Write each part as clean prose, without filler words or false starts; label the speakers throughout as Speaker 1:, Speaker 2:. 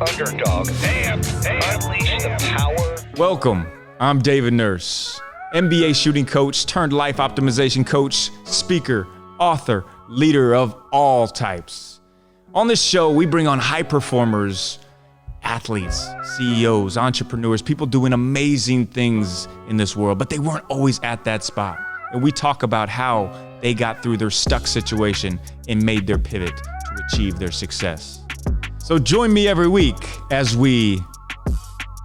Speaker 1: Underdog. Damn. Unleash the power.
Speaker 2: Welcome. I'm David Nurse, NBA shooting coach turned life optimization coach, speaker, author, leader of all types. On this show, we bring on high performers, athletes, CEOs, entrepreneurs, people doing amazing things in this world, but they weren't always at that spot. And we talk about how they got through their stuck situation and made their pivot to achieve their success. So join me every week as we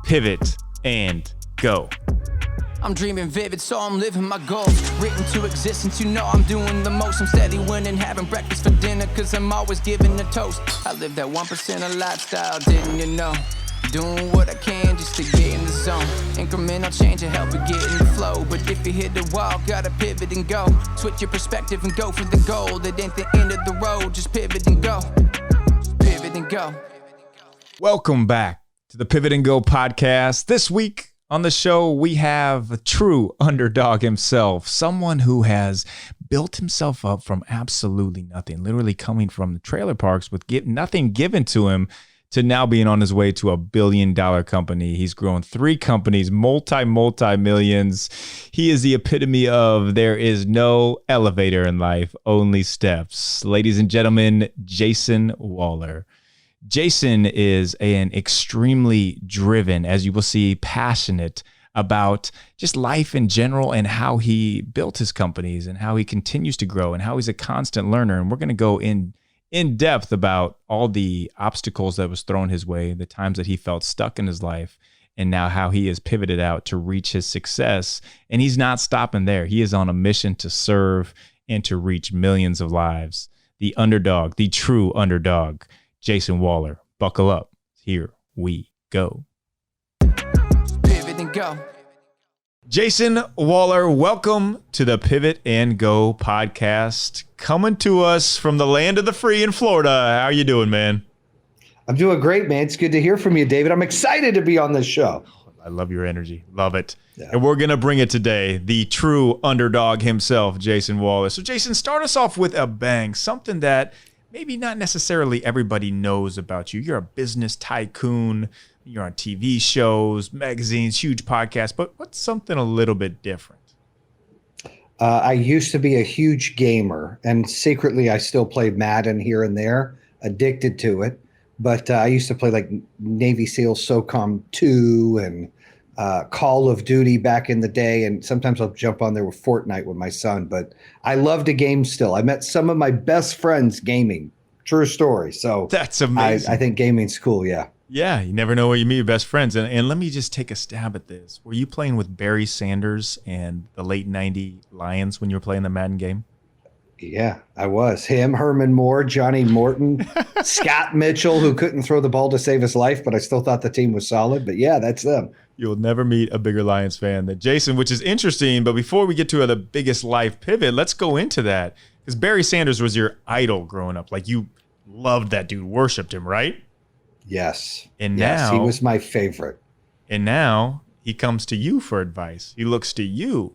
Speaker 2: pivot and go.
Speaker 3: I'm dreaming vivid, so I'm living my goals. Written to existence, you know I'm doing the most. I'm steady winning, having breakfast for dinner, cause I'm always giving a toast. I live that 1% of lifestyle, didn't you know? Doing what I can just to get in the zone. Incremental change will help you get in the flow. But if you hit the wall, gotta pivot and go. Switch your perspective and go for the goal. That ain't the end of the road, just pivot and go. Just pivot and go.
Speaker 2: Welcome back to the Pivot and Go podcast. This week on the show, we have a true underdog himself, someone who has built himself up from absolutely nothing, literally coming from the trailer parks with nothing given to him to now being on his way to $1 billion company. He's grown 3 companies, multi-millions. He is the epitome of there is no elevator in life, only steps. Ladies and gentlemen, Jayson Waller. Jayson is an extremely driven, as you will see, passionate about just life in general and how he built his companies and how he continues to grow and how he's a constant learner. And we're going to go in depth about all the obstacles that was thrown his way, the times that he felt stuck in his life, and now how he has pivoted out to reach his success. And he's not stopping there. He is on a mission to serve and to reach millions of lives. The underdog, the true underdog, Jayson Waller. Buckle up. Here we go.
Speaker 3: Pivot and go.
Speaker 2: Jayson Waller, welcome to the Pivot and Go podcast. Coming to us from the land of the free in Florida. How are you doing, man?
Speaker 4: I'm doing great, man. It's good to hear from you, David. I'm excited to be on this show.
Speaker 2: I love your energy. Love it.
Speaker 4: Yeah.
Speaker 2: And we're going to bring it today. The true underdog himself, Jayson Waller. So, Jayson, start us off with a bang. Something that maybe not necessarily everybody knows about you. You're a business tycoon. You're on TV shows, magazines, huge podcasts. But what's something a little bit different?
Speaker 4: I used to be a huge gamer, and secretly I still play Madden here and there, addicted to it. But I used to play like Navy SEAL SOCOM 2 and Call of Duty back in the day. And sometimes I'll jump on there with Fortnite with my son. But I love to game still. I met some of my best friends gaming. True story. So
Speaker 2: that's amazing.
Speaker 4: I think gaming's cool, yeah.
Speaker 2: Yeah, you never know where you meet your best friends. And let me just take a stab at this. Were you playing with Barry Sanders and the late 90 Lions when you were playing the Madden game?
Speaker 4: Yeah, I was. Him, Herman Moore, Johnny Morton, Scott Mitchell, who couldn't throw the ball to save his life, but I still thought the team was solid. But yeah, that's them.
Speaker 2: You'll never meet a bigger Lions fan than Jayson, which is interesting. But before we get to the biggest life pivot, let's go into that. Because Barry Sanders was your idol growing up. Like, you loved that dude, worshipped him, right?
Speaker 4: Yes.
Speaker 2: And
Speaker 4: yes,
Speaker 2: now
Speaker 4: he was my favorite.
Speaker 2: And now he comes to you for advice. He looks to you.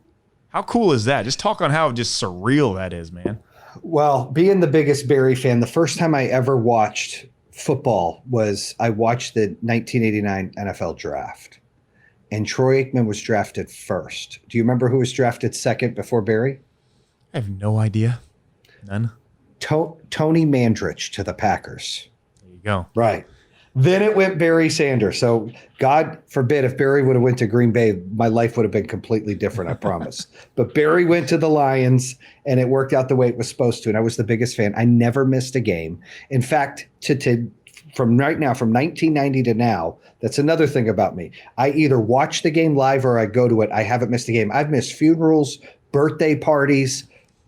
Speaker 2: How cool is that? Just talk on how just surreal that is, man.
Speaker 4: Well, being the biggest Barry fan, the first time I ever watched football was I watched the 1989 NFL draft. And Troy Aikman was drafted first. Do you remember who was drafted second before Barry?
Speaker 2: I have no idea. None.
Speaker 4: Tony Mandrich to the Packers.
Speaker 2: There you go.
Speaker 4: Right. Then it went Barry Sanders. So God forbid if Barry would have went to Green Bay, my life would have been completely different, I promise. But Barry went to the Lions, and it worked out the way it was supposed to. And I was the biggest fan. I never missed a game. In fact, from right now, from 1990 to now, that's another thing about me. I either watch the game live or I go to it. I haven't missed a game. I've missed funerals, birthday parties,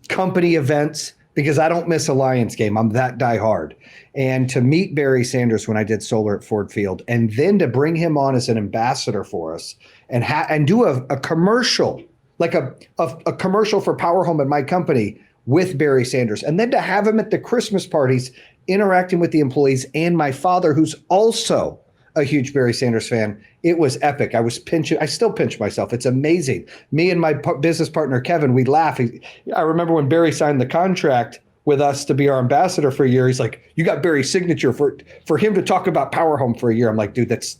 Speaker 4: company events, because I don't miss a Lions game. I'm that diehard. And to meet Barry Sanders when I did Solar at Ford Field, and then to bring him on as an ambassador for us and do a commercial, like a commercial for Power Home at my company with Barry Sanders, and then to have him at the Christmas parties interacting with the employees and my father, who's also a huge Barry Sanders fan. It was epic. I still pinch myself. It's amazing. Me and my business partner, Kevin, we laugh. I remember when Barry signed the contract with us to be our ambassador for a year. He's like, you got Barry's signature for him to talk about Power Home for a year. I'm like, dude, that's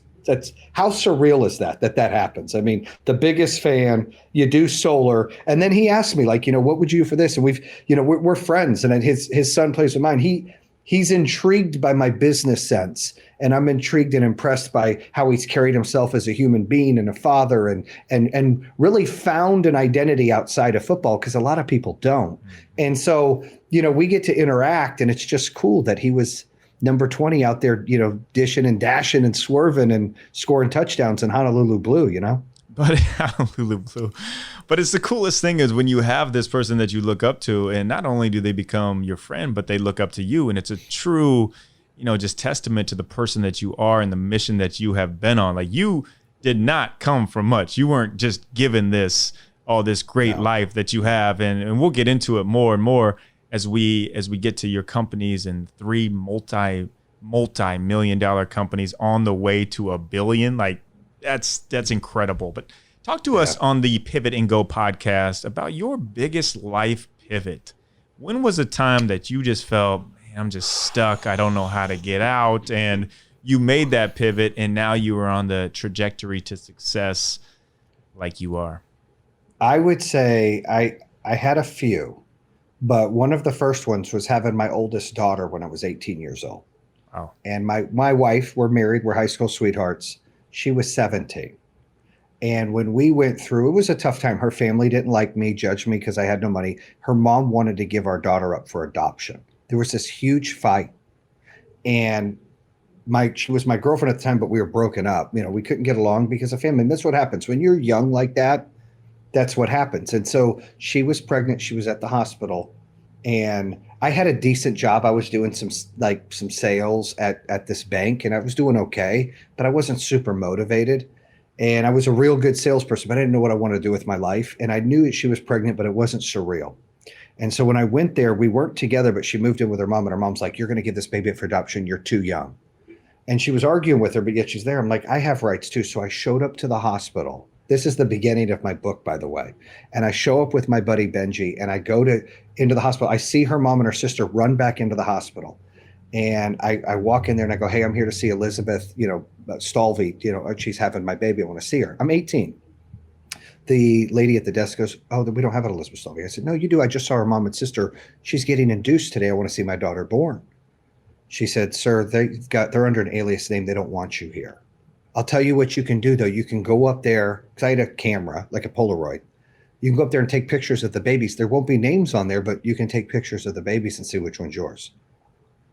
Speaker 4: how surreal is that happens? I mean, the biggest fan, you do solar. And then he asked me, like, what would you do for this? And we're friends. And then his son plays with mine. He's intrigued by my business sense. And I'm intrigued and impressed by how he's carried himself as a human being and a father and really found an identity outside of football, because a lot of people don't. And so, we get to interact, and it's just cool that he was number 20 out there, dishing and dashing and swerving and scoring touchdowns in Honolulu Blue,
Speaker 2: But Honolulu Blue. But it's the coolest thing is when you have this person that you look up to, and not only do they become your friend, but they look up to you. And it's a true, just testament to the person that you are and the mission that you have been on. Like, you did not come from much. You weren't just given all this great life that you have. And we'll get into it more and more as we get to your companies and 3 multi-million-dollar companies on the way to $1 billion. Like, that's incredible. But talk to us on the Pivot and Go podcast about your biggest life pivot. When was a time that you just felt, man, I'm just stuck, I don't know how to get out, and you made that pivot, and now you are on the trajectory to success like you are?
Speaker 4: I would say I had a few. But one of the first ones was having my oldest daughter when I was 18 years old.
Speaker 2: Oh.
Speaker 4: And my wife, we're married, we're high school sweethearts. She was 17. And when we went through, it was a tough time. Her family didn't like me, judged me because I had no money. Her mom wanted to give our daughter up for adoption. There was this huge fight. And she was my girlfriend at the time, but we were broken up. We couldn't get along because of family. And that's what happens. When you're young like that, that's what happens. And so she was pregnant. She was at the hospital, and I had a decent job. I was doing some sales at this bank, and I was doing okay, but I wasn't super motivated. And I was a real good salesperson, but I didn't know what I wanted to do with my life. And I knew that she was pregnant, but it wasn't surreal. And so when I went there, we weren't together, but she moved in with her mom, and her mom's like, you're going to give this baby up for adoption. You're too young. And she was arguing with her, but yet she's there. I'm like, I have rights too. So I showed up to the hospital. This is the beginning of my book, by the way. And I show up with my buddy Benji, and I go into the hospital. I see her mom and her sister run back into the hospital. And I walk in there and I go, hey, I'm here to see Elizabeth, Stalvey, she's having my baby. I want to see her. I'm 18. The lady at the desk goes, oh, we don't have an Elizabeth Stalvey. I said, no, you do. I just saw her mom and sister. She's getting induced today. I want to see my daughter born. She said, sir, they're under an alias name. They don't want you here. I'll tell you what you can do, though. You can go up there, because I had a camera, like a Polaroid. You can go up there and take pictures of the babies. There won't be names on there, but you can take pictures of the babies and see which one's yours.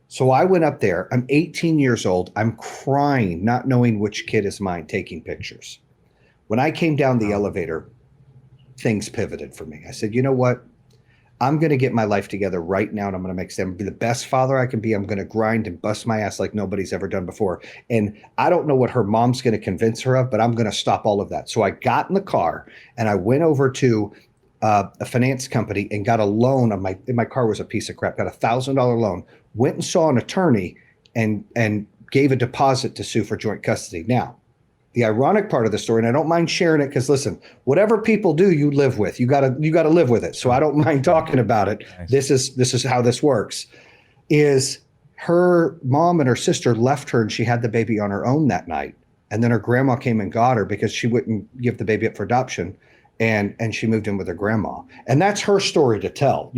Speaker 4: So I went up there. I'm 18 years old. I'm crying, not knowing which kid is mine, taking pictures. When I came down the elevator, things pivoted for me. I said, you know what? I'm going to get my life together right now, and I'm going to make them be the best father I can be. I'm going to grind and bust my ass like nobody's ever done before. And I don't know what her mom's going to convince her of, but I'm going to stop all of that. So I got in the car and I went over to a finance company and got a loan on my car was a piece of crap, got $1,000 loan, went and saw an attorney and gave a deposit to sue for joint custody. Now, the ironic part of the story, and I don't mind sharing it because, listen, whatever people do, you live with. You gotta live with it. So I don't mind talking about it. Nice. This is how this works. Is her mom and her sister left her, and she had the baby on her own that night. And then her grandma came and got her because she wouldn't give the baby up for adoption, and she moved in with her grandma. And that's her story to tell.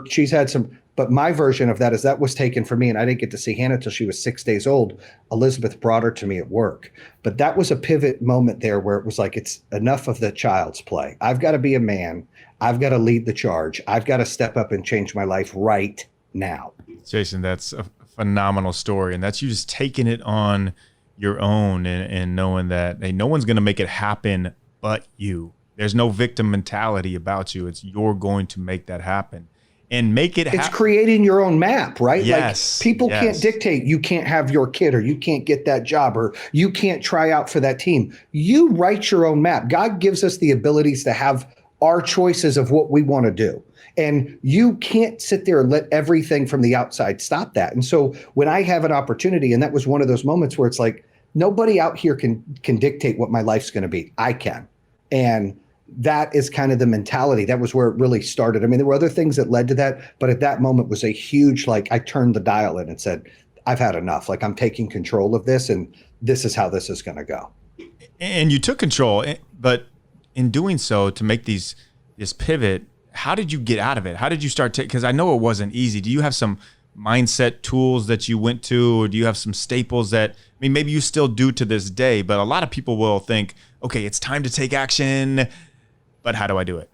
Speaker 4: She's had some. But my version of that is that was taken from me, and I didn't get to see Hannah till she was 6 days old. Elizabeth brought her to me at work. But that was a pivot moment there where it was like, it's enough of the child's play. I've got to be a man. I've got to lead the charge. I've got to step up and change my life right now.
Speaker 2: Jayson, that's a phenomenal story. And that's you just taking it on your own and knowing that, hey, no one's going to make it happen but you. There's no victim mentality about you. It's you're going to make that happen. And make it happen.
Speaker 4: It's creating your own map, right?
Speaker 2: Yes,
Speaker 4: like people can't dictate you can't have your kid, or you can't get that job, or you can't try out for that team. You write your own map. God gives us the abilities to have our choices of what we want to do. And you can't sit there and let everything from the outside stop that. And so when I have an opportunity, and that was one of those moments where it's like, nobody out here can dictate what my life's going to be. I can. And that is kind of the mentality. That was where it really started. I mean, there were other things that led to that, but at that moment was a huge, like, I turned the dial in and said, I've had enough. Like, I'm taking control of this, and this is how this is going to go.
Speaker 2: And you took control, but in doing so, to make this pivot, how did you get out of it? How did you start because I know it wasn't easy. Do you have some mindset tools that you went to, or do you have some staples that, I mean, maybe you still do to this day, but a lot of people will think, okay, it's time to take action, but how do I do it?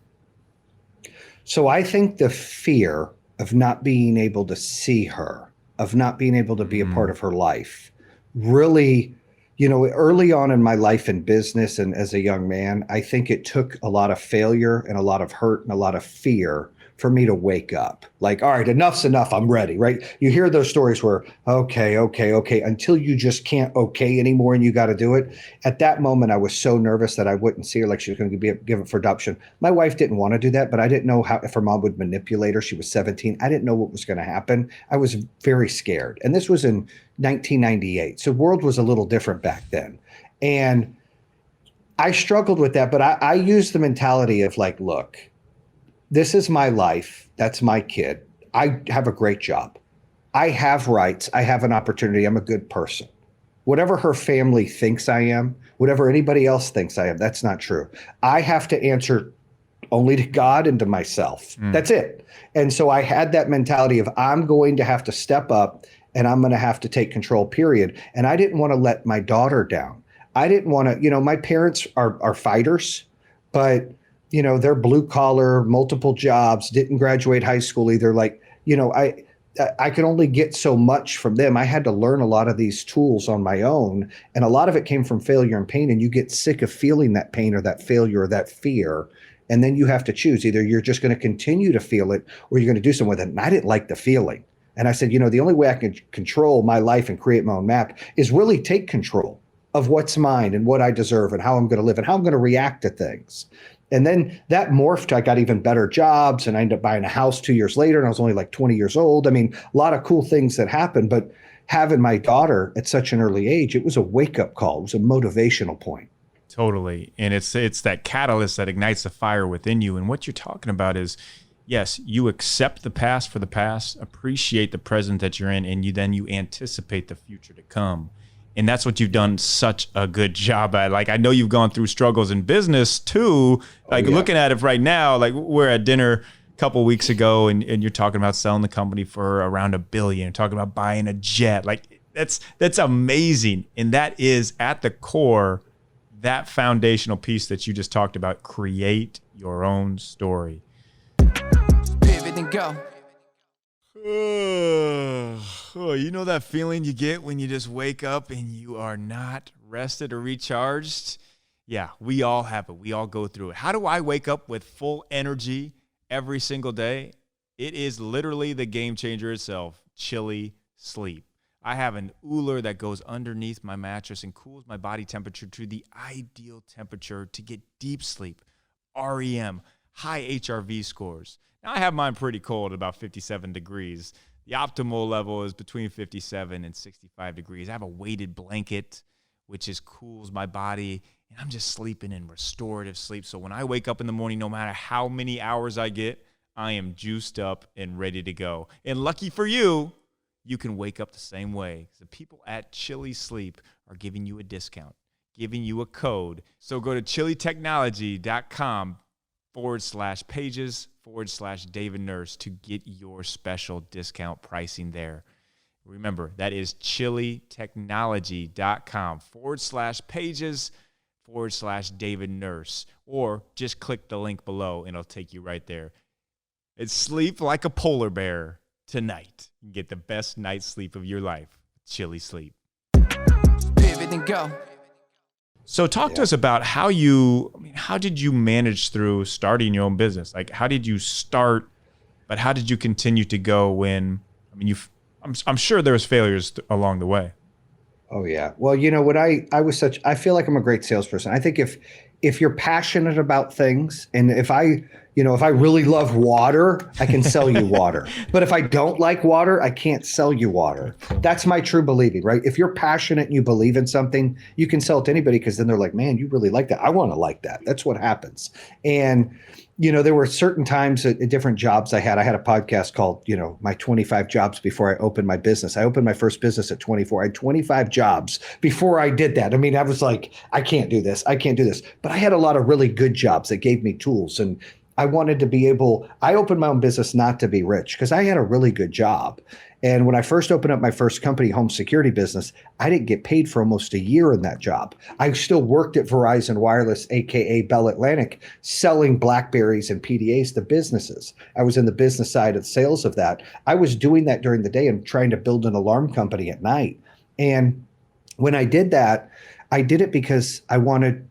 Speaker 4: So I think the fear of not being able to see her, of not being able to be a part of her life, really, early on in my life in business and as a young man, I think it took a lot of failure and a lot of hurt and a lot of fear for me to wake up. Like, all right, enough's enough. I'm ready, right? You hear those stories where, okay, until you just can't okay anymore and you got to do it. At that moment, I was so nervous that I wouldn't see her like she was going to give it for adoption. My wife didn't want to do that, but I didn't know if her mom would manipulate her. She was 17. I didn't know what was going to happen. I was very scared. And this was in 1998. So the world was a little different back then. And I struggled with that, but I used the mentality of like, look, this is my life. That's my kid. I have a great job. I have rights. I have an opportunity. I'm a good person. Whatever her family thinks I am, whatever anybody else thinks I am, that's not true. I have to answer only to God and to myself. That's it. And so I had that mentality of I'm going to have to step up and I'm going to have to take control, period. And I didn't want to let my daughter down. I didn't want to, my parents are fighters, but they're blue collar, multiple jobs, didn't graduate high school either. Like, I could only get so much from them. I had to learn a lot of these tools on my own. And a lot of it came from failure and pain. And you get sick of feeling that pain or that failure or that fear. And then you have to choose. Either you're just going to continue to feel it or you're going to do something with it. And I didn't like the feeling. And I said, the only way I can control my life and create my own map is really take control of what's mine and what I deserve and how I'm going to live and how I'm going to react to things. And then that morphed. I got even better jobs and I ended up buying a house 2 years later and I was only like 20 years old. I mean, a lot of cool things that happened, but having my daughter at such an early age, it was a wake-up call. It was a motivational point.
Speaker 2: Totally. And it's that catalyst that ignites the fire within you. And what you're talking about is, yes, you accept the past for the past, appreciate the present that you're in, and you anticipate the future to come. And that's what you've done such a good job at. Like, I know you've gone through struggles in business too. Like, looking at it right now, like we're at dinner a couple weeks ago and you're talking about selling the company for around $1 billion, you're talking about buying a jet. Like, that's amazing. And that is at the core, that foundational piece that you just talked about. Create your own story.
Speaker 3: Pivot and go.
Speaker 2: Oh, you know that feeling you get when you just wake up and you are not rested or recharged? Yeah, we all have it. We all go through it. How do I wake up with full energy every single day? It is literally the game changer itself, chilly sleep. I have an Ooler that goes underneath my mattress and cools my body temperature to the ideal temperature to get deep sleep, REM, high HRV scores. Now, I have mine pretty cold, about 57 degrees. The optimal level is between 57 and 65 degrees. I have a weighted blanket, which cools my body, and I'm just sleeping in restorative sleep. So when I wake up in the morning, no matter how many hours I get, I am juiced up and ready to go. And lucky for you, you can wake up the same way. The people at Chili Sleep are giving you a discount, giving you a code. So go to chilitechnology.com/pages/David Nurse to get your special discount pricing there. Remember, that is chilitechnology.com/pages/David Nurse, or just click the link below and it'll take you right there. It's sleep like a polar bear tonight. You can get the best night's sleep of your life. Chili Sleep.
Speaker 3: Pivot and go.
Speaker 2: So talk to us about how did you manage through starting your own business? Like, how did you start, but how did you continue to go when, I'm sure there was failures along the way.
Speaker 4: Oh yeah. Well, I feel like I'm a great salesperson. I think if you're passionate about things, and if I If I really love water, I can sell you water. But if I don't like water, I can't sell you water. That's my true believing, right? If you're passionate and you believe in something, you can sell it to anybody because then they're like, man, you really like that. I want to like that. That's what happens. And, there were certain times at different jobs I had. I had a podcast called, my 25 jobs before I opened my business. I opened my first business at 24. I had 25 jobs before I did that. I mean, I was like, I can't do this. I can't do this. But I had a lot of really good jobs that gave me tools. And I wanted to be I opened my own business not to be rich because I had a really good job. And when I first opened up my first company, home security business, I didn't get paid for almost a year in that job. I still worked at Verizon Wireless, AKA Bell Atlantic, selling BlackBerries and PDAs to businesses. I was in the business side of sales of that. I was doing that during the day and trying to build an alarm company at night. And when I did that, I did it because I wanted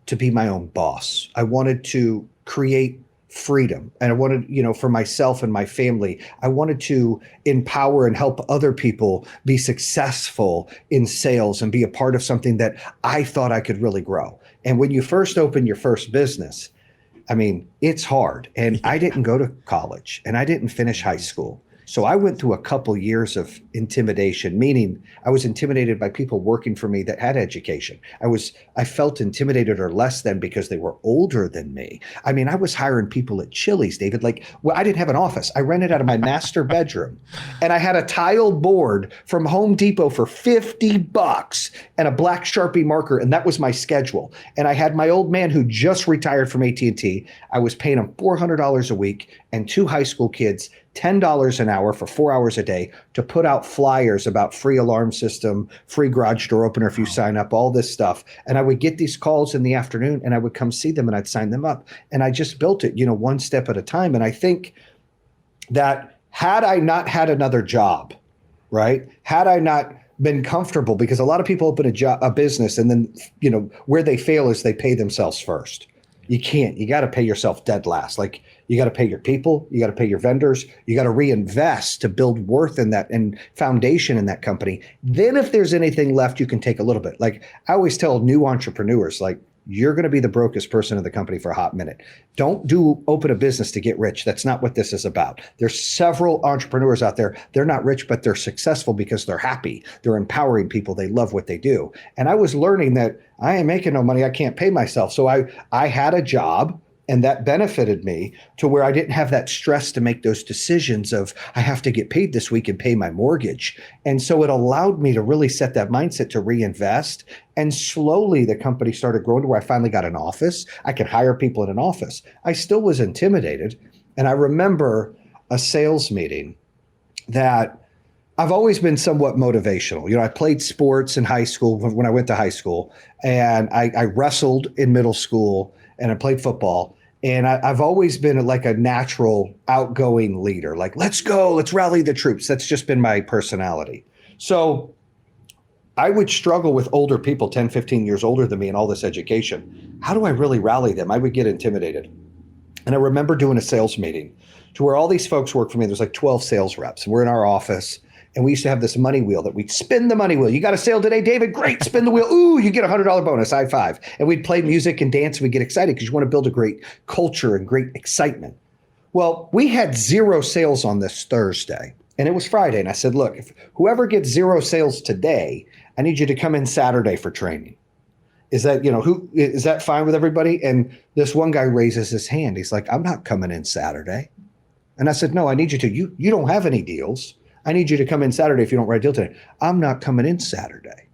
Speaker 4: to be my own boss. I wanted to create freedom. And I wanted, for myself and my family, I wanted to empower and help other people be successful in sales and be a part of something that I thought I could really grow. And when you first open your first business, I mean, it's hard. And I didn't go to college and I didn't finish high school. So I went through a couple years of intimidation, meaning I was intimidated by people working for me that had education. I felt intimidated or less than because they were older than me. I mean, I was hiring people at Chili's, David. I didn't have an office. I rented out of my master bedroom and I had a tiled board from Home Depot for $50 and a black Sharpie marker. And that was my schedule. And I had my old man who just retired from AT&T. I was paying him $400 a week and 2 high school kids $10 an hour for 4 hours a day to put out flyers about free alarm system, free garage door opener if you sign up, all this stuff. And I would get these calls in the afternoon and I would come see them and I'd sign them up. And I just built it, one step at a time. And I think that had I not had another job, right? Had I not been comfortable, because a lot of people open a business and then, where they fail is they pay themselves first. You can't. You got to pay yourself dead last. You got to pay your people. You got to pay your vendors. You got to reinvest to build worth in that and foundation in that company. Then if there's anything left, you can take a little bit. I always tell new entrepreneurs, you're going to be the brokest person in the company for a hot minute. Don't open a business to get rich. That's not what this is about. There's several entrepreneurs out there. They're not rich, but they're successful because they're happy. They're empowering people. They love what they do. And I was learning that I ain't making no money. I can't pay myself. So I had a job. And that benefited me to where I didn't have that stress to make those decisions of I have to get paid this week and pay my mortgage. And so it allowed me to really set that mindset to reinvest. And slowly the company started growing to where I finally got an office. I could hire people in an office. I still was intimidated. And I remember a sales meeting that I've always been somewhat motivational. I played sports in high school when I went to high school, and I wrestled in middle school, and I played football. And I've always been like a natural outgoing leader, let's go, let's rally the troops. That's just been my personality. So I would struggle with older people, 10, 15 years older than me and all this education. How do I really rally them? I would get intimidated. And I remember doing a sales meeting to where all these folks work for me. There's 12 sales reps and we're in our office. And we used to have this money wheel that we'd spin the money wheel. You got a sale today, David? Great. Spin the wheel. Ooh, you get $100 bonus. High five. And we'd play music and dance. And we'd get excited because you want to build a great culture and great excitement. Well, we had 0 sales on this Thursday and it was Friday. And I said, look, if whoever gets 0 sales today, I need you to come in Saturday for training. Is that, is that fine with everybody? And this one guy raises his hand. He's like, I'm not coming in Saturday. And I said, no, I need you to. You don't have any deals. I need you to come in Saturday if you don't write a deal today. I'm not coming in Saturday.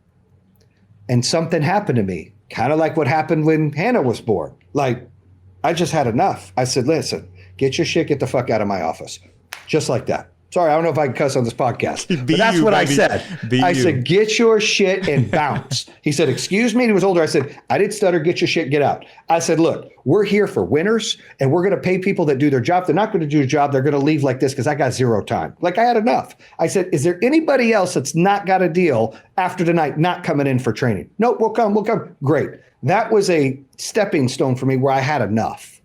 Speaker 4: And something happened to me, kind of like what happened when Hannah was born. I just had enough. I said, listen, get your shit, get the fuck out of my office. Just like that. Sorry, I don't know if I can cuss on this podcast, but that's what I said. I said, get your shit and bounce. He said, excuse me. And he was older. I said, I didn't stutter. Get your shit, get out. I said, look, we're here for winners and we're going to pay people that do their job. They're not going to do a job. They're going to leave like this because I got 0 time. I had enough. I said, is there anybody else that's not got a deal after tonight, not coming in for training? Nope, we'll come. Great. That was a stepping stone for me where I had enough.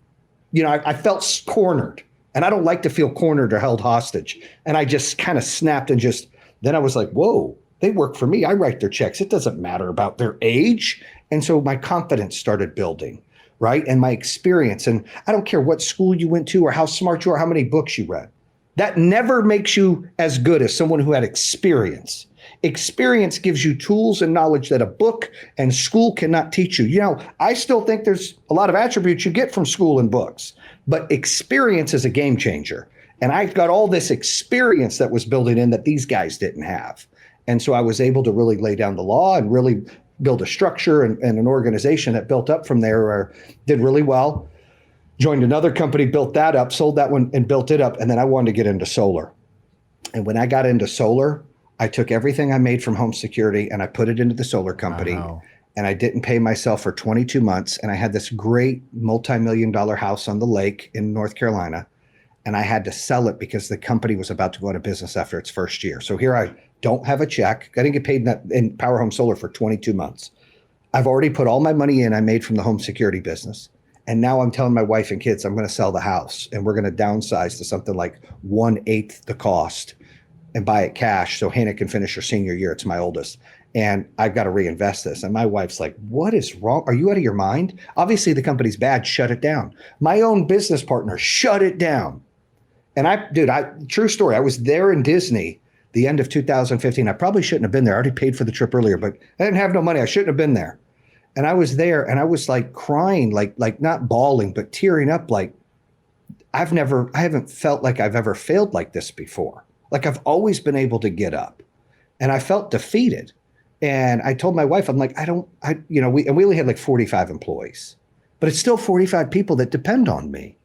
Speaker 4: I felt cornered. And I don't like to feel cornered or held hostage. And I just kind of snapped and then I was like, whoa, they work for me. I write their checks. It doesn't matter about their age. And so my confidence started building. right? And my experience. And I don't care what school you went to or how smart you are, how many books you read. That never makes you as good as someone who had experience. Experience gives you tools and knowledge that a book and school cannot teach you. You know, I still think there's a lot of attributes you get from school and books, but experience is a game changer. And I've got all this experience that was building in that these guys didn't have. And so I was able to really lay down the law and really build a structure and an organization that built up from there, or did really well. Joined another company, built that up, sold that one and built it up. And then I wanted to get into solar. And when I got into solar, I took everything I made from home security and I put it into the solar company. Wow. And I didn't pay myself for 22 months. And I had this great multi-million-dollar house on the lake in North Carolina. And I had to sell it because the company was about to go out of business after its first year. So here I don't have a check. I didn't get paid in Power Home Solar for 22 months. I've already put all my money in I made from the home security business. And now I'm telling my wife and kids, I'm going to sell the house and we're going to downsize to something like 1/8 the cost and buy it cash so Hannah can finish her senior year. It's my oldest. And I've got to reinvest this. And my wife's like, what is wrong? Are you out of your mind? Obviously the company's bad. Shut it down. My own business partner, shut it down. And true story. I was there in Disney the end of 2015. I probably shouldn't have been there. I already paid for the trip earlier, but I didn't have no money. I shouldn't have been there. And I was there and I was like crying, like not bawling, but tearing up. Like I haven't felt like I've ever failed like this before. Like I've always been able to get up, and I felt defeated. And I told my wife, I'm like, we only had like 45 employees, but it's still 45 people that depend on me.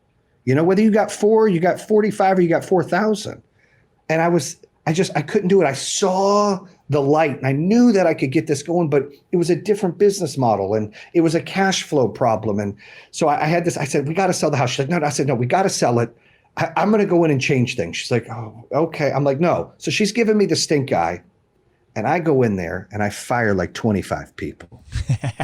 Speaker 4: You know, whether you got 4, you got 45, or you got 4,000. And I couldn't do it. I saw the light and I knew that I could get this going, but it was a different business model and it was a cash flow problem. And so I had this, I said, we got to sell the house. She's like, no, I said, no, we got to sell it. I'm going to go in and change things. She's like, oh, okay. I'm like, no. So she's giving me the stink eye. And I go in there and I fire like 25 people.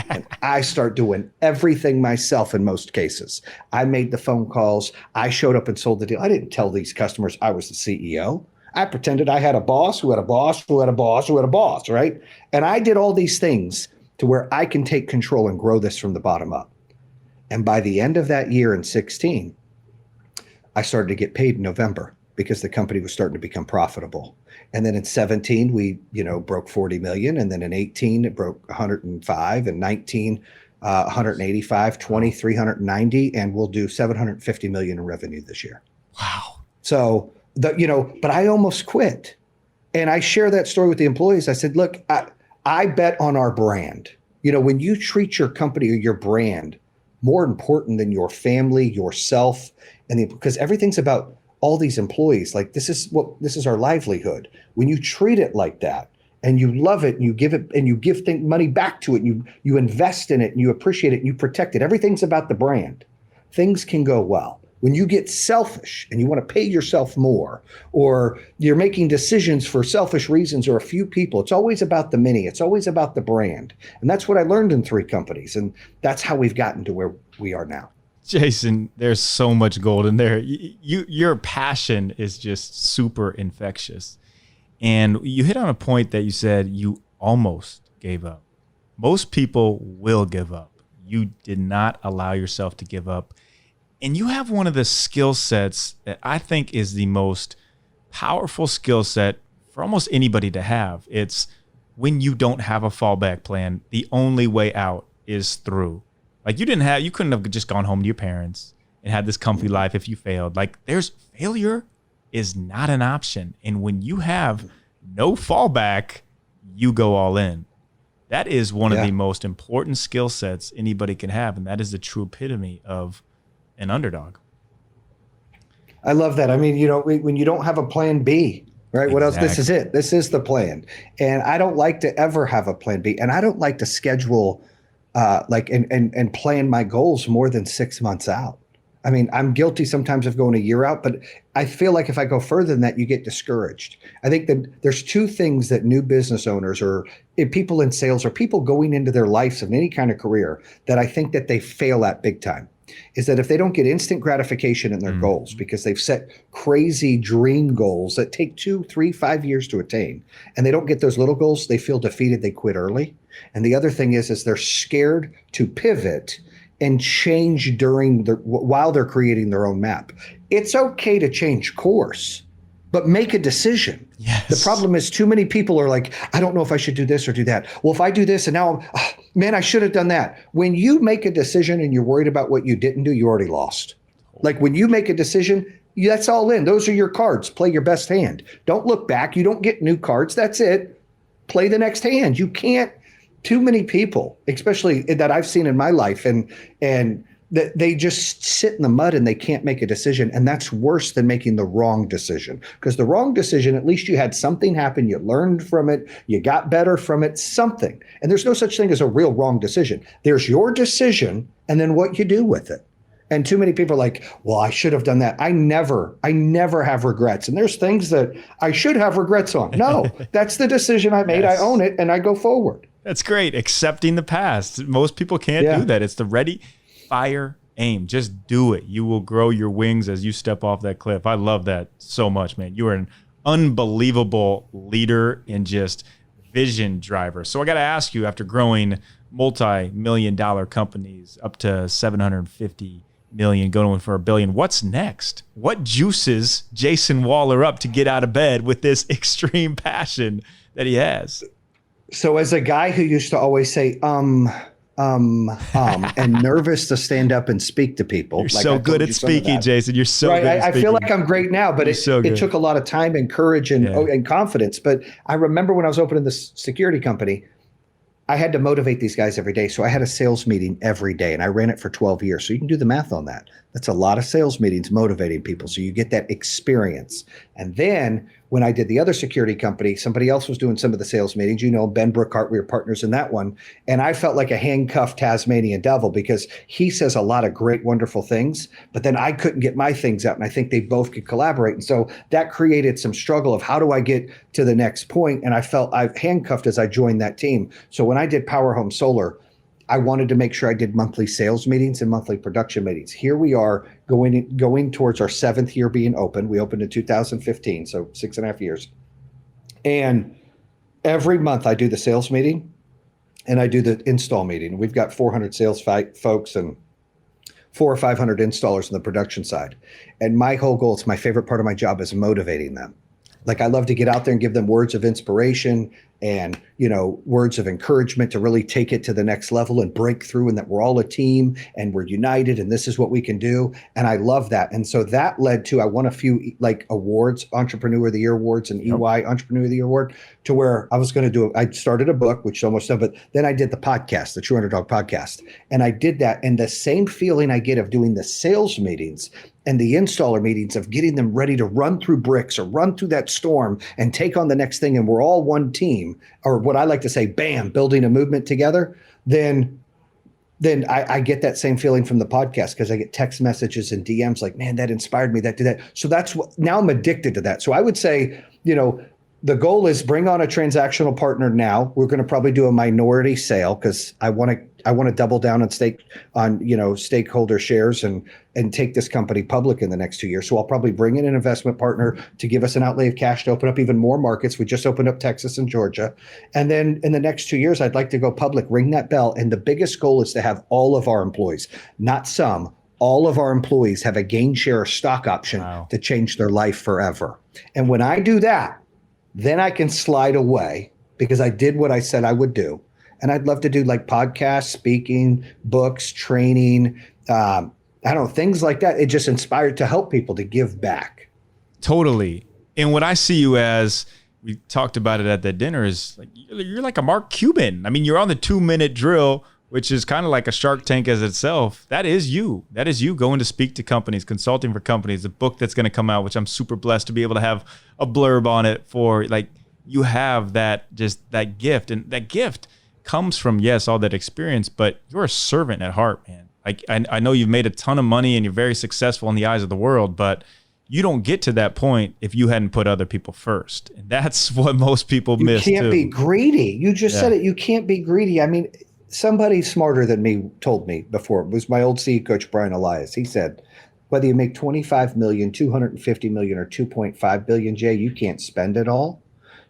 Speaker 4: And I start doing everything myself in most cases. I made the phone calls. I showed up and sold the deal. I didn't tell these customers I was the CEO. I pretended I had a boss who had a boss who had a boss who had a boss, right? And I did all these things to where I can take control and grow this from the bottom up. And by the end of that year in 16, I started to get paid in November because the company was starting to become profitable. And then in 17, we, broke 40 million. And then in 18, it broke 105, and 19, 185, 20, 390, and we'll do 750 million in revenue this year.
Speaker 2: Wow.
Speaker 4: So, but I almost quit. And I share that story with the employees. I said, look, I bet on our brand. When you treat your company or your brand more important than your family, yourself, because everything's about all these employees. Like this is our livelihood. When you treat it like that and you love it and you give it and you give money back to it, and you invest in it and you appreciate it and you protect it. Everything's about the brand. Things can go well. When you get selfish and you want to pay yourself more, or you're making decisions for selfish reasons or a few people, it's always about the many. It's always about the brand. And that's what I learned in 3 companies. And that's how we've gotten to where we are now.
Speaker 2: Jayson, there's so much gold in there. Your passion is just super infectious. And you hit on a point that you said you almost gave up. Most people will give up. You did not allow yourself to give up. And you have one of the skill sets that I think is the most powerful skill set for almost anybody to have. It's when you don't have a fallback plan, the only way out is through. Like you couldn't have just gone home to your parents and had this comfy life if you failed. Like failure is not an option. And when you have no fallback, you go all in. That is one of the most important skill sets anybody can have. And that is the true epitome of an underdog.
Speaker 4: I love that. I mean, when you don't have a plan B, right? Exactly. What else? This is it. This is the plan. And I don't like to ever have a plan B. And I don't like to schedule and plan my goals more than 6 months out. I mean, I'm guilty sometimes of going a year out, but I feel like if I go further than that, you get discouraged. I think that there's 2 things that new business owners or people in sales or people going into their lives of any kind of career that I think that they fail at big time. Is that if they don't get instant gratification in their goals because they've set crazy dream goals that take 2, 3, 5 years to attain, and they don't get those little goals, they feel defeated, they quit early. And the other thing is they're scared to pivot and change while they're creating their own map. It's okay to change course, but make a decision.
Speaker 2: Yes.
Speaker 4: The problem is too many people are like, I don't know if I should do this or do that. Well, if I do this and now, man, I should have done that. When you make a decision and you're worried about what you didn't do, you already lost. Like when you make a decision, that's all in. Those are your cards. Play your best hand. Don't look back. You don't get new cards. That's it. Play the next hand. You can't. Too many people, especially that I've seen in my life, and that they just sit in the mud and they can't make a decision. And that's worse than making the wrong decision, because the wrong decision, at least you had something happen. You learned from it. You got better from it, something. And there's no such thing as a real wrong decision. There's your decision and then what you do with it. And too many people are like, well, I should have done that. I never have regrets. And there's things that I should have regrets on. No, that's the decision I made. Yes. I own it and I go forward.
Speaker 2: That's great. Accepting the past. Most people can't do that. It's the ready, fire, aim. Just do it. You will grow your wings as you step off that cliff. I love that so much, man. You are an unbelievable leader and just vision driver. So I got to ask you, after growing multi-million-dollar companies up to 750 million, going for $1 billion, what's next? What juices Jayson Waller up to get out of bed with this extreme passion that he has?
Speaker 4: So as a guy who used to always say, and nervous to stand up and speak to people.
Speaker 2: You're so good at speaking, Jayson. You're so good at speaking.
Speaker 4: I feel like I'm great now, but it took a lot of time and courage and confidence. But I remember when I was opening this security company, I had to motivate these guys every day. So I had a sales meeting every day, and I ran it for 12 years. So you can do the math on that. That's a lot of sales meetings motivating people. So you get that experience. And then when I did the other security company, somebody else was doing some of the sales meetings. You know, Ben Brookhart, we were partners in that one. And I felt like a handcuffed Tasmanian devil because he says a lot of great, wonderful things, but then I couldn't get my things out. And I think they both could collaborate. And so that created some struggle of how do I get to the next point? And I felt I've handcuffed as I joined that team. So when I did Power Home Solar, I wanted to make sure I did monthly sales meetings and monthly production meetings. Here we are going towards our 7th year being open. We opened in 2015, so 6.5 years. And every month I do the sales meeting and I do the install meeting. We've got 400 sales folks and 400 or 500 installers on the production side. And my whole goal, it's my favorite part of my job, is motivating them. Like I love to get out there and give them words of inspiration and, you know, words of encouragement to really take it to the next level and break through, and that we're all a team and we're united and this is what we can do. And I love that. And so that led to, I won a few like awards, Entrepreneur of the Year awards and EY Entrepreneur of the Year award, to where I was going to do it. I started a book, which is almost done, but then I did the podcast, the True Underdog podcast. And I did that. And the same feeling I get of doing the sales meetings and the installer meetings, of getting them ready to run through bricks or run through that storm and take on the next thing, and we're all one team, or what I like to say, bam, building a movement together, then I get that same feeling from the podcast, because I get text messages and DMs like, man, that inspired me, that did that. So that's what, now I'm addicted to that. So I would say, you know, the goal is bring on a transactional partner now. We're going to probably do a minority sale because I want to double down on stakeholder shares and take this company public in the next 2 years. So I'll probably bring in an investment partner to give us an outlay of cash to open up even more markets. We just opened up Texas and Georgia. And then in the next 2 years, I'd like to go public, ring that bell. And the biggest goal is to have all of our employees, not some, all of our employees have a gain share or stock option to change their life forever. And when I do that, then I can slide away because I did what I said I would do. And I'd love to do like podcasts, speaking, books, training, I don't know, things like that. It just inspired to help people to give back.
Speaker 2: Totally. And what I see you as, we talked about it at that dinner, is like you're like a Mark Cuban. I mean, you're on the 2-minute drill, which is kind of like a Shark Tank as itself. That is you. That is you going to speak to companies, consulting for companies, a book that's going to come out, which I'm super blessed to be able to have a blurb on it for. Like, you have that, just that gift. And that gift comes from, yes, all that experience, but you're a servant at heart, man. Like, I know you've made a ton of money and you're very successful in the eyes of the world, but you don't get to that point if you hadn't put other people first. And that's what most people miss too.
Speaker 4: You can't be greedy. You just said it. You can't be greedy. I mean, somebody smarter than me told me before. It was my old CEO coach, Brian Elias. He said, whether you make 25 million, 250 million, or 2.5 billion, Jay, you can't spend it all.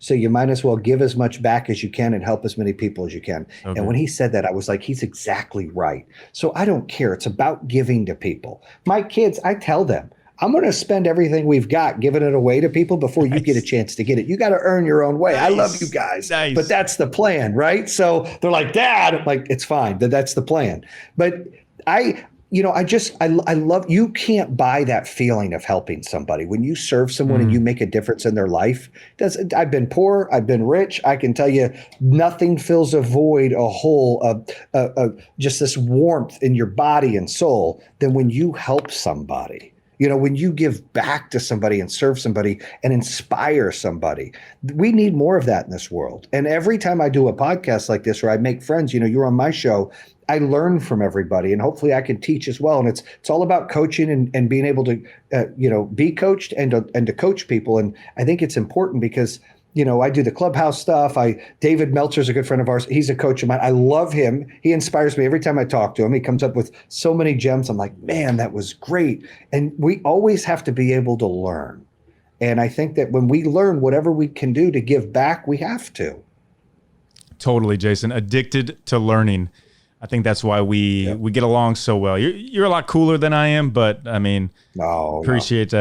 Speaker 4: So you might as well give as much back as you can and help as many people as you can.
Speaker 2: Okay.
Speaker 4: And when he said that, I was like, he's exactly right. So I don't care. It's about giving to people. My kids, I tell them, I'm going to spend everything we've got giving it away to people before you get a chance to get it. You got to earn your own way. I love you guys, but that's the plan, right? So they're like, Dad, I'm like, it's fine. That's the plan. But I love, you can't buy that feeling of helping somebody. When you serve someone and you make a difference in their life, I've been poor, I've been rich. I can tell you nothing fills a void, a hole, just this warmth in your body and soul than when you help somebody. When you give back to somebody and serve somebody and inspire somebody. We need more of that in this world. And every time I do a podcast like this, or I make friends, you're on my show, I learn from everybody, and hopefully I can teach as well. And it's all about coaching and being able to, be coached and to coach people. And I think it's important because I do the clubhouse stuff. David Meltzer's a good friend of ours. He's a coach of mine. I love him. He inspires me every time I talk to him. He comes up with so many gems. I'm like, man, that was great. And we always have to be able to learn. And I think that when we learn whatever we can do to give back, we have to.
Speaker 2: Totally, Jayson. Addicted to learning. I think that's why we get along so well. You're a lot cooler than I am, but I mean, appreciate.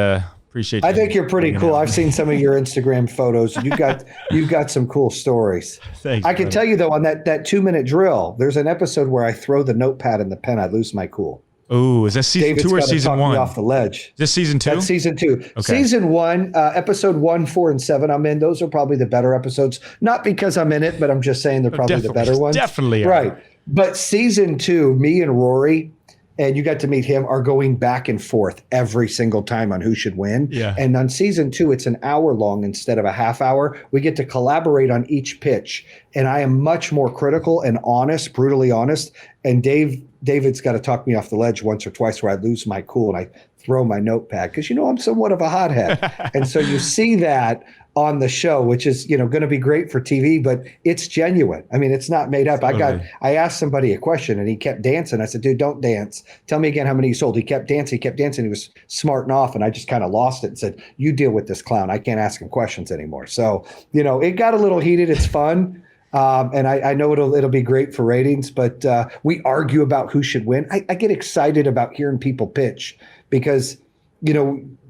Speaker 4: I think you're pretty cool. I've seen some of your Instagram photos. You've got some cool stories.
Speaker 2: Thanks,
Speaker 4: I can tell you though, on that 2-minute drill, there's an episode where I throw the notepad and the pen. I lose my cool.
Speaker 2: Oh, is that season 2 or season 1?
Speaker 4: Me off the ledge.
Speaker 2: Is this season 2?
Speaker 4: That's season 2.
Speaker 2: Okay.
Speaker 4: Season 1, episode 1, 4, and 7. I'm in. Those are probably the better episodes. Not because I'm in it, but I'm just saying they're probably the better ones.
Speaker 2: Definitely.
Speaker 4: Right. But season 2, me and Rory, and you got to meet him, are going back and forth every single time on who should win.
Speaker 2: Yeah.
Speaker 4: And on season 2, it's an hour long instead of a half hour. We get to collaborate on each pitch. And I am much more critical and honest, brutally honest. And David's got to talk me off the ledge once or twice where I lose my cool and I throw my notepad because, I'm somewhat of a hothead. And so you see that on the show, which is, going to be great for TV, but it's genuine. I mean, it's not made up.
Speaker 2: Totally.
Speaker 4: I asked somebody a question and he kept dancing. I said, dude, don't dance. Tell me again how many you sold. He kept dancing. He was smarting off. And I just kind of lost it and said, you deal with this clown. I can't ask him questions anymore. So, it got a little heated. It's fun. And I know it'll be great for ratings, but we argue about who should win. I get excited about hearing people pitch because,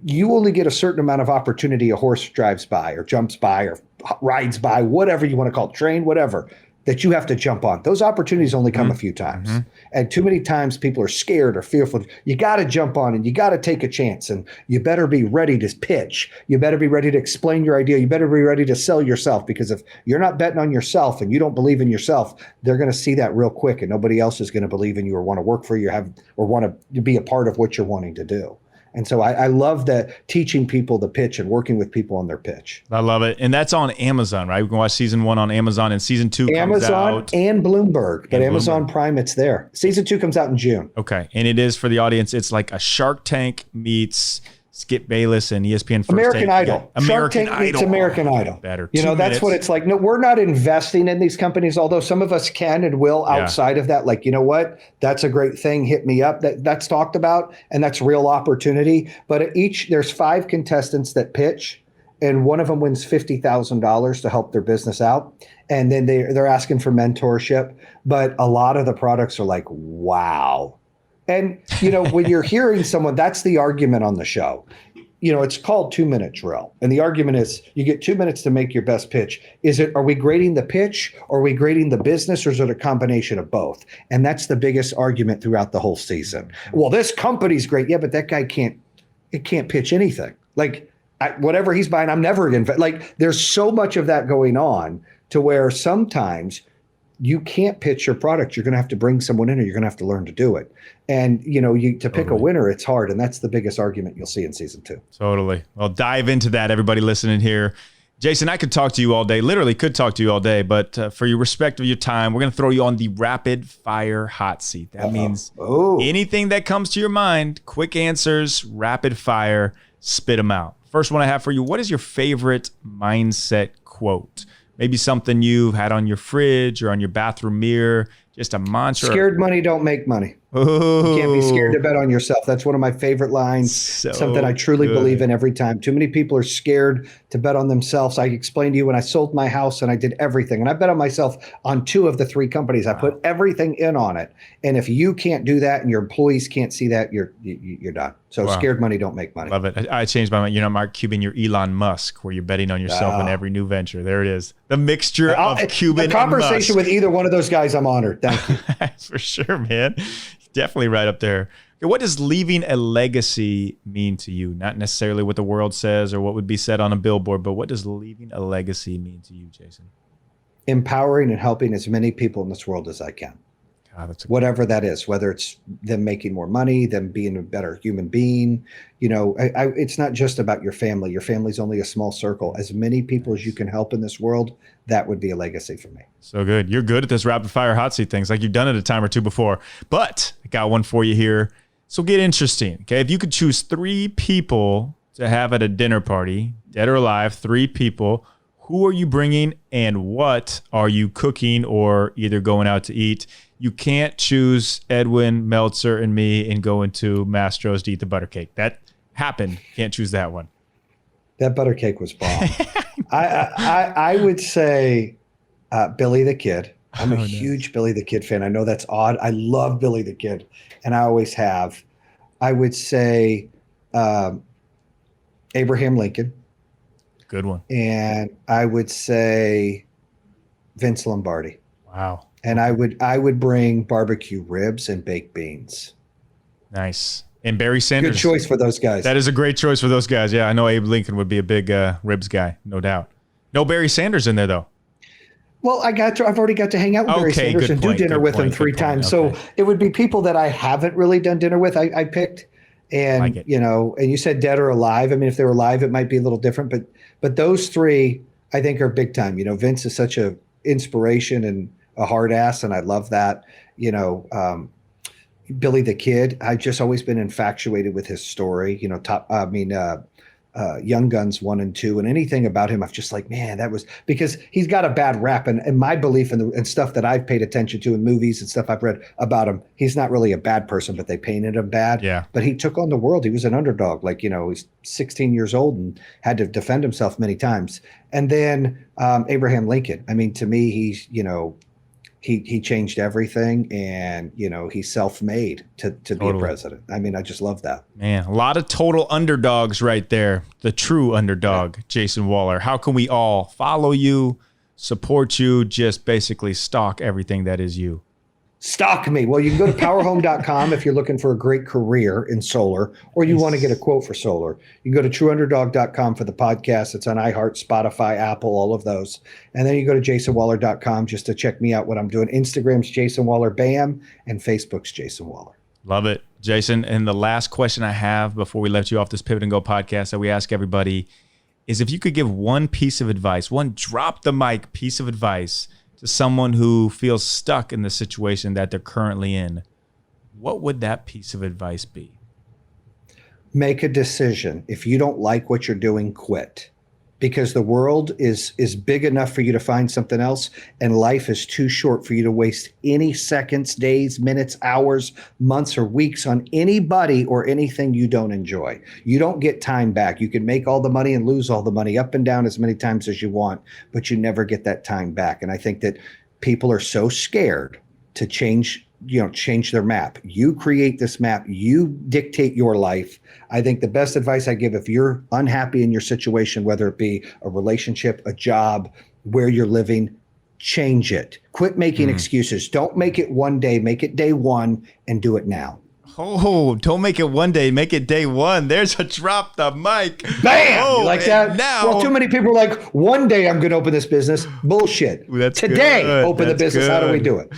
Speaker 4: you only get a certain amount of opportunity. A horse drives by or jumps by or rides by, whatever you want to call it, train, whatever, that you have to jump on. Those opportunities only come a few times. Mm-hmm. And too many times people are scared or fearful. You got to jump on and you got to take a chance, and you better be ready to pitch. You better be ready to explain your idea. You better be ready to sell yourself, because if you're not betting on yourself and you don't believe in yourself, they're going to see that real quick, and nobody else is going to believe in you or want to work for you or want to be a part of what you're wanting to do. And so I love that, teaching people the pitch and working with people on their pitch.
Speaker 2: I love it. And that's on Amazon, right? We can watch season 1 on Amazon, and season 2 comes out.
Speaker 4: And Bloomberg, but Amazon Prime, it's there. Season 2 comes out in June.
Speaker 2: Okay. And it is, for the audience, it's like a Shark Tank meets Skip Bayless and ESPN First
Speaker 4: American
Speaker 2: Take.
Speaker 4: Idol.
Speaker 2: American
Speaker 4: Shark Tank
Speaker 2: Idol.
Speaker 4: meets American Idol.
Speaker 2: Better.
Speaker 4: That's what it's like. No, we're not investing in these companies, although some of us can and will outside of that. Like, you know what? That's a great thing. Hit me up. That's talked about, and that's real opportunity. But there's 5 contestants that pitch, and one of them wins $50,000 to help their business out. And then they're asking for mentorship. But a lot of the products are like, wow. And, when you're hearing someone, that's the argument on the show. It's called 2-minute drill. And the argument is you get 2 minutes to make your best pitch. Are we grading the pitch, or are we grading the business, or is it a combination of both? And that's the biggest argument throughout the whole season. Well, this company's great. Yeah, but that guy can't pitch anything. Like, whatever he's buying, I'm never going to. Like, there's so much of that going on to where sometimes you can't pitch your product. You're going to have to bring someone in, or you're going to have to learn to do it. And, to pick a winner, it's hard. And that's the biggest argument you'll see in season 2.
Speaker 2: Totally. Well, dive into that, everybody listening here. Jayson, I could talk to you all day, literally could talk to you all day, but for your respect of your time, we're going to throw you on the rapid fire hot seat. That means anything that comes to your mind, quick answers, rapid fire, spit them out. First one I have for you: what is your favorite mindset quote? Maybe something you've had on your fridge or on your bathroom mirror. just a mantra.
Speaker 4: Scared money don't make money. You can't be scared to bet on yourself. That's one of my favorite lines. Something I truly believe in every time. Too many people are scared to bet on themselves. I explained to you when I sold my house and I did everything. And I bet on myself on 2 of the 3 companies. I put everything in on it. And if you can't do that and your employees can't see that, you're done. So scared money don't make money.
Speaker 2: Love it. I changed my mind. You're not Mark Cuban, you're Elon Musk, where you're betting on yourself in every new venture. There it is. The mixture of Cuban and Musk.
Speaker 4: A conversation with either one of those guys, I'm honored. Thank you.
Speaker 2: For sure, man. Definitely right up there. Okay, what does leaving a legacy mean to you? Not necessarily what the world says or what would be said on a billboard, but what does leaving a legacy mean to you, Jayson?
Speaker 4: Empowering and helping as many people in this world as I can.
Speaker 2: God, that's
Speaker 4: whatever that is, whether it's them making more money, them being a better human being. You know, it's not just about your family. Your family's only a small circle. As many people as you can help in this world, that would be a legacy for me.
Speaker 2: So good. You're good at this rapid fire hot seat things. Like you've done it a time or 2 before. But I got one for you here. So get interesting. Okay. If you could choose 3 people to have at a dinner party, dead or alive, 3 people, who are you bringing and what are you cooking or either going out to eat? You can't choose Edwin, Meltzer, and me and go into Mastro's to eat the butter cake. That happened. Can't choose that one.
Speaker 4: That butter cake was bomb. I would say Billy the Kid. I'm a huge Billy the Kid fan. I know that's odd. I love Billy the Kid, and I always have. I would say Abraham Lincoln.
Speaker 2: Good one.
Speaker 4: And I would say Vince Lombardi.
Speaker 2: Wow.
Speaker 4: And I would bring barbecue ribs and baked beans.
Speaker 2: Nice. And Barry Sanders.
Speaker 4: Good choice for those guys.
Speaker 2: That is a great choice for those guys. Yeah, I know Abe Lincoln would be a big ribs guy, no doubt. No Barry Sanders in there, though.
Speaker 4: Well, I've already got to hang out with Barry Sanders and do dinner with him 3 times. Okay. So it would be people that I haven't really done dinner with. I picked, and like and you said dead or alive. I mean, if they were alive, it might be a little different. But those 3, I think, are big time. You know, Vince is such a inspiration and a hard ass, and I love that. You know, Billy the Kid, I've just always been infatuated with his story. You know, Young Guns 1 and 2, and anything about him, I've just like, man, that was because he's got a bad rap, and my belief and stuff that I've paid attention to in movies and stuff I've read about him, he's not really a bad person, but they painted him bad.
Speaker 2: Yeah.
Speaker 4: But he took on the world. He was an underdog. Like, you know, he's 16 years old and had to defend himself many times. And then Abraham Lincoln. I mean, to me, he's, you know, he changed everything, and you know, he's self-made to be a president. I mean, I just love that.
Speaker 2: Man, a lot of total underdogs right there. The true underdog, Jayson Waller. How can we all follow you, support you, just basically stalk everything that is you?
Speaker 4: Stalk me. Well, you can go to powerhome.com if you're looking for a great career in solar, or you want to get a quote for solar. You can go to trueunderdog.com for the podcast. It's on iHeart, Spotify, Apple, all of those. And then you go to jasonwaller.com just to check me out, what I'm doing. Instagram's Jayson Waller Bam, and Facebook's Jayson Waller.
Speaker 2: Love it, Jayson. And the last question I have before we let you off this Pivot and Go podcast that we ask everybody is if you could give one piece of advice, one drop the mic piece of advice to someone who feels stuck in the situation that they're currently in, what would that piece of advice be?
Speaker 4: Make a decision. If you don't like what you're doing, quit. Because the world is big enough for you to find something else, and life is too short for you to waste any seconds, days, minutes, hours, months, or weeks on anybody or anything you don't enjoy. You don't get time back. You can make all the money and lose all the money up and down as many times as you want, but you never get that time back. And I think that people are so scared to change their map. You create this map. You dictate your life. I think the best advice I give, if you're unhappy in your situation, whether it be a relationship, a job, where you're living, change it. Quit making excuses. Don't make it one day. Make it day one and do it now.
Speaker 2: Oh, don't make it one day. Make it day one. There's a drop the mic.
Speaker 4: Bam!
Speaker 2: Oh,
Speaker 4: you like that?
Speaker 2: Now,
Speaker 4: well, too many people are like, one day I'm going to open this business. Bullshit. Today,
Speaker 2: good.
Speaker 4: Open the business. How do we do it?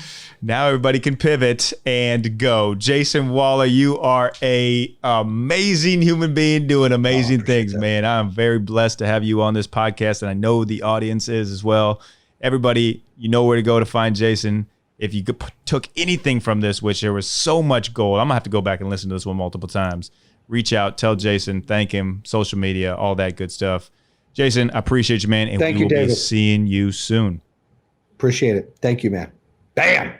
Speaker 2: Now everybody can pivot and go. Jayson Waller, you are a amazing human being doing amazing things, man. I'm very blessed to have you on this podcast, and I know the audience is as well. Everybody, you know where to go to find Jayson. If you took anything from this, which there was so much gold, I'm going to have to go back and listen to this one multiple times. Reach out, tell Jayson, thank him, social media, all that good stuff. Jayson, I appreciate you, man, and we will be seeing you soon.
Speaker 4: Appreciate it. Thank you, man. Bam!